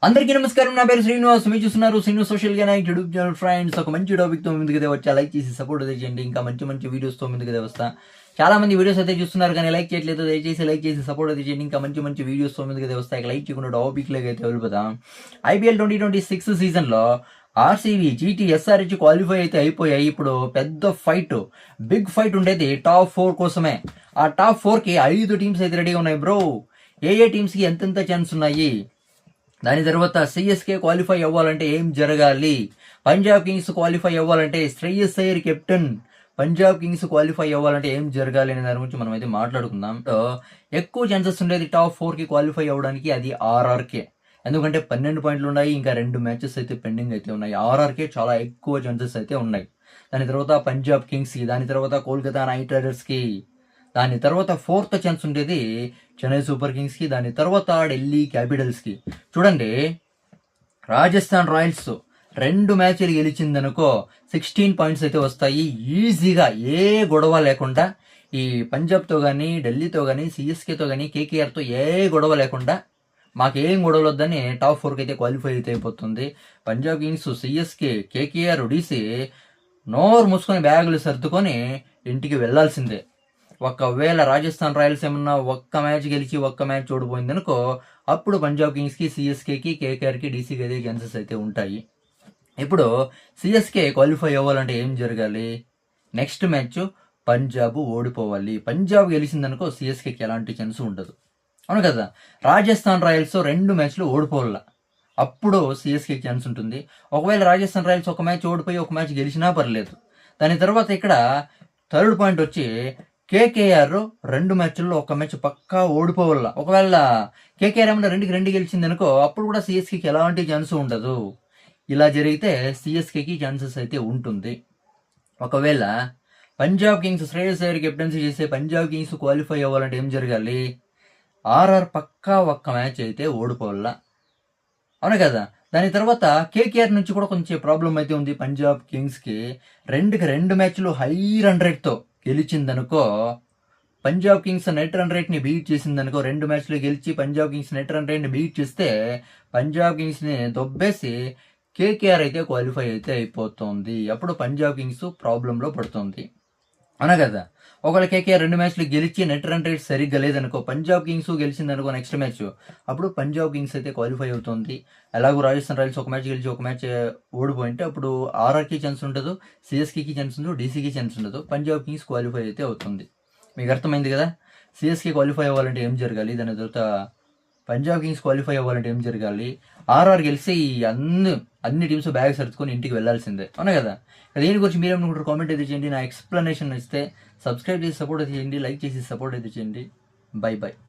అందరికీ నమస్కారం. నా పేరు శ్రీనివాస్. మీరు చూస్తున్నారు Srinu social guide YouTube channel. Friends, ఒక మంచి టాపిక్తో ముందుకు వచ్చా. లైక్ చేసి సపోర్ట్ అయితే చేయండి. ఇంకా మంచి మంచి వీడియోస్తో ముందుకు వస్తా. చాలా మంది వీడియోస్ అయితే చూస్తున్నారు కానీ లైక్ చేయట్లేదు. దయచేసి లైక్ చేసి సపోర్ట్ అయితే చేయండి. ఇంకా మంచి మంచి వీడియోస్తో ముందుకు వస్తాయి. లైక్ చేయకుండా టాపిక్లోకి అయితే వెళ్ళిపోతాం. IPL 2026 సీజన్లో ఆర్సీబీ, జీటీ, ఎస్ఆర్హెచ్ క్వాలిఫై అయితే అయిపోయాయి. ఇప్పుడు పెద్ద ఫైట్, బిగ్ ఫైట్ ఉండేది టాప్ 4 కోసమే. ఆ టాప్ 4కి 5 టీమ్స్ అయితే రెడీగా ఉన్నాయి బ్రో. ఏ టీమ్స్కి ఎంతెంత ఛాన్స్ ఉన్నాయి, దాని తర్వాత సిఎస్కే క్వాలిఫై అవ్వాలంటే ఏం జరగాలి, పంజాబ్ కింగ్స్ క్వాలిఫై అవ్వాలంటే Shreyas Iyer captain Punjab Kings qualify అవ్వాలంటే ఏం జరగాలి అనే దాని గురించి మనం అయితే మాట్లాడుకుందాం. ఎక్కువ ఛాన్సెస్ ఉండేది టాప్ 4కి క్వాలిఫై అవ్వడానికి, అది ఆర్ఆర్కే. ఎందుకంటే 12 పాయింట్లు ఉన్నాయి, ఇంకా 2 మ్యాచెస్ అయితే పెండింగ్ అయితే ఉన్నాయి. ఆర్ఆర్కే చాలా ఎక్కువ ఛాన్సెస్ అయితే ఉన్నాయి. దాని తర్వాత పంజాబ్ కింగ్స్కి, దాని తర్వాత కోల్కతా నైట్ రైడర్స్కి, దాని తర్వాత 4th ఛాన్స్ ఉండేది చెన్నై సూపర్ కింగ్స్కి, దాని తర్వాత ఢిల్లీ క్యాపిటల్స్కి. చూడండి, రాజస్థాన్ రాయల్స్ 2 మ్యాచ్లు గెలిచిందనుకో 16 పాయింట్స్ అయితే వస్తాయి ఈజీగా, ఏ గొడవ లేకుండా. ఈ పంజాబ్తో కానీ, ఢిల్లీతో కానీ, సిఎస్కేతో కానీ, కేకేఆర్తో ఏ గొడవ లేకుండా, మాకేం గొడవలు వద్దని టాప్ 4కి అయితే క్వాలిఫై అయితే అయిపోతుంది. Punjab Kings, CSK, KKR, DC నోరు మూసుకొని బ్యాగులు సర్దుకొని ఇంటికి వెళ్లాల్సిందే. ఒకవేళ రాజస్థాన్ రాయల్స్ ఏమన్నా ఒక్క మ్యాచ్ గెలిచి ఒక్క మ్యాచ్ ఓడిపోయింది అనుకో, అప్పుడు పంజాబ్ కింగ్స్కి, సిఎస్కేకి, కేకేఆర్కి, డీసీకి అయితే ఛాన్సెస్ అయితే ఉంటాయి. ఇప్పుడు సిఎస్కే క్వాలిఫై అవ్వాలంటే ఏం జరగాలి? నెక్స్ట్ మ్యాచ్ పంజాబ్ ఓడిపోవాలి. పంజాబ్ గెలిచిందనుకో సిఎస్కేకి ఎలాంటి ఛాన్స్ ఉండదు, అవును కదా. రాజస్థాన్ రాయల్స్ 2 మ్యాచ్లు ఓడిపోవాల, అప్పుడు సిఎస్కేకి ఛాన్స్ ఉంటుంది. ఒకవేళ రాజస్థాన్ రాయల్స్ ఒక మ్యాచ్ ఓడిపోయి ఒక మ్యాచ్ గెలిచినా పర్లేదు. దాని తర్వాత ఇక్కడ 3rd పాయింట్ వచ్చి కేకేఆర్ 2 మ్యాచ్ల్లో ఒక మ్యాచ్ పక్కా ఓడిపోవాల. ఒకవేళ కేకేఆర్ ఏమన్నా 2కి 2 గెలిచింది అనుకో, అప్పుడు కూడా సిఎస్కేకి ఎలాంటి ఛాన్స్ ఉండదు. ఇలా జరిగితే సిఎస్కేకి ఛాన్సెస్ అయితే ఉంటుంది. ఒకవేళ పంజాబ్ కింగ్స్ శ్రేయస్ అయ్యర్ కెప్టెన్సీ చేసే పంజాబ్ కింగ్స్ క్వాలిఫై అవ్వాలంటే ఏం జరగాలి? ఆర్ఆర్ పక్కా ఒక్క మ్యాచ్ అయితే ఓడిపోవాల, అవును కదా. దాని తర్వాత కేకేఆర్ నుంచి కూడా కొంచెం ప్రాబ్లం అయితే ఉంది పంజాబ్ కింగ్స్కి. 2కి 2 మ్యాచ్లు హై రన్ రేట్తో గెలిచిందనుకో, పంజాబ్ కింగ్స్ నెట్ రన్ రేట్ని బీట్ చేసిందనుకో, 2 మ్యాచ్లు గెలిచి పంజాబ్ కింగ్స్ నెట్ రన్ రేట్ని బీట్ చేస్తే పంజాబ్ కింగ్స్ని దొబ్బేసి కేకేఆర్ అయితే క్వాలిఫై అయితే అయిపోతుంది. అప్పుడు పంజాబ్ కింగ్స్ ప్రాబ్లంలో పడుతుంది, అవునా కదా. ఒకవేళ కేకేఆర్ 2 మ్యాచ్లు గెలిచి నెట్ రన్ రేట్ సరిగ్గా లేదనుకో, పంజాబ్ కింగ్స్ గెలిచిందనుకో నెక్స్ట్ మ్యాచ్, అప్పుడు పంజాబ్ కింగ్స్ అయితే క్వాలిఫై అవుతుంది. ఎలాగో రాజస్థాన్ రాయల్స్ ఒక మ్యాచ్ గెలిచి ఒక మ్యాచ్ ఓడిపోయింటే అప్పుడు ఆర్ఆర్కి ఛాన్స్ ఉండదు, సిఎస్కేకి ఛాన్స్ ఉండదు, డీసీకి ఛాన్స్ ఉండదు. పంజాబ్ కింగ్స్ క్వాలిఫై అయితే అవుతుంది. మీకు అర్థమైంది కదా. సిఎస్కే క్వాలిఫై అవ్వాలంటే ఏం జరగాలి, దాని తర్వాత పంజాబ్ కింగ్స్ క్వాలిఫై అవ్వాలంటే ఏం జరగాలి, ఆర్ఆర్ గెలిచి అన్ని టీమ్స్ బ్యాగ్ సర్దుకొని ఇంటికి వెళ్లాల్సిందే, అవునా కదా. దీని గురించి మీరేమనుకుంటారు కామెంట్ అయితే చేయండి. నా ఎక్స్ప్లెనేషన్ ఇస్తే సబ్స్క్రైబ్ చేసి సపోర్ట్ అయితే చేయండి, లైక్ చేసి సపోర్ట్ అయితే చేయండి. By by.